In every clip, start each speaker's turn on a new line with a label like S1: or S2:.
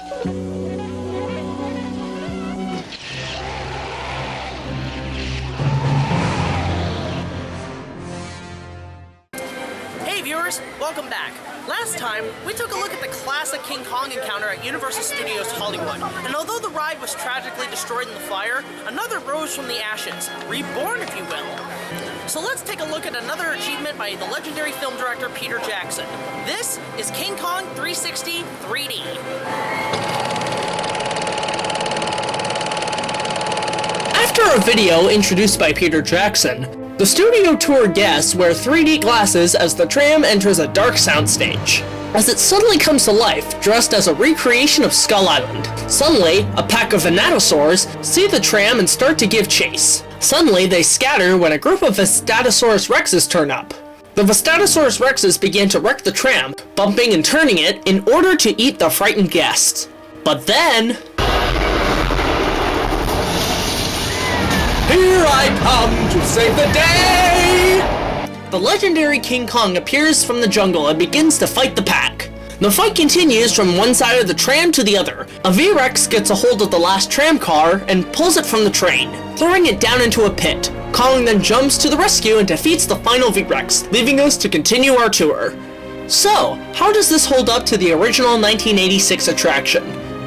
S1: Hey viewers, welcome back. Last time, we took a look at the classic King Kong encounter at Universal Studios Hollywood, and although the ride was tragically destroyed in the fire, another rose from the ashes, reborn if you will. So let's take a look at another achievement by the legendary film director Peter Jackson. This is King Kong 360 3D. After a video introduced by Peter Jackson, the studio tour guests wear 3D glasses as the tram enters a dark soundstage. As it suddenly comes to life, dressed as a recreation of Skull Island. Suddenly, a pack of venatosaurs see the tram and start to give chase. Suddenly, they scatter when a group of Vistatosaurus rexes turn up. The Vistatosaurus rexes begin to wreck the tram, bumping and turning it in order to eat the frightened guests. But then... Here I come to save the day! The legendary King Kong appears from the jungle and begins to fight the pack. The fight continues from one side of the tram to the other. A V-Rex gets a hold of the last tram car and pulls it from the train, throwing it down into a pit. Kong then jumps to the rescue and defeats the final V-Rex, leaving us to continue our tour. So, how does this hold up to the original 1986 attraction?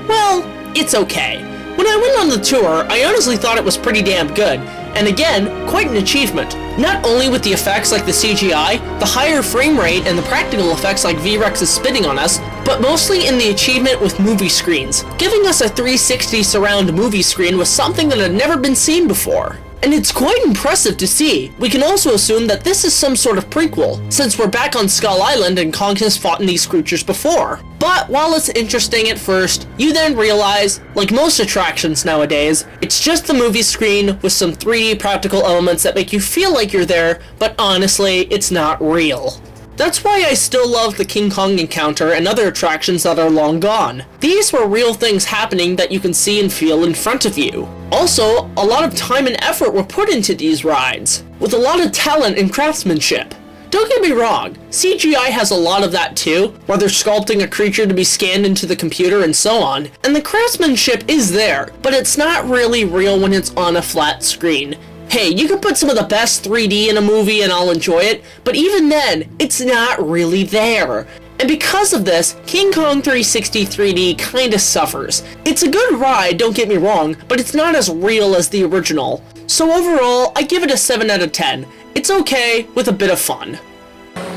S1: Well, it's okay. When I went on the tour, I honestly thought it was pretty damn good, and again, quite an achievement. Not only with the effects like the CGI, the higher frame rate, and the practical effects like V-Rex's spitting on us, but mostly in the achievement with movie screens. Giving us a 360 surround movie screen was something that had never been seen before. And it's quite impressive to see. We can also assume that this is some sort of prequel, since we're back on Skull Island and Kong has fought in these creatures before. But while it's interesting at first, you then realize, like most attractions nowadays, it's just the movie screen with some 3D practical elements that make you feel like you're there, but honestly, it's not real. That's why I still love the King Kong encounter and other attractions that are long gone. These were real things happening that you can see and feel in front of you. Also, a lot of time and effort were put into these rides, with a lot of talent and craftsmanship. Don't get me wrong, CGI has a lot of that too, where they're sculpting a creature to be scanned into the computer and so on, and the craftsmanship is there, but it's not really real when it's on a flat screen. Hey, you can put some of the best 3D in a movie and I'll enjoy it, but even then, it's not really there. And because of this, King Kong 360 3D kinda suffers. It's a good ride, don't get me wrong, but it's not as real as the original. So overall, I give it a 7 out of 10. It's okay, with a bit of fun.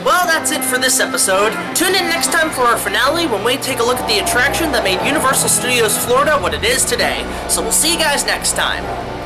S1: Well, that's it for this episode. Tune in next time for our finale when we take a look at the attraction that made Universal Studios Florida what it is today. So we'll see you guys next time.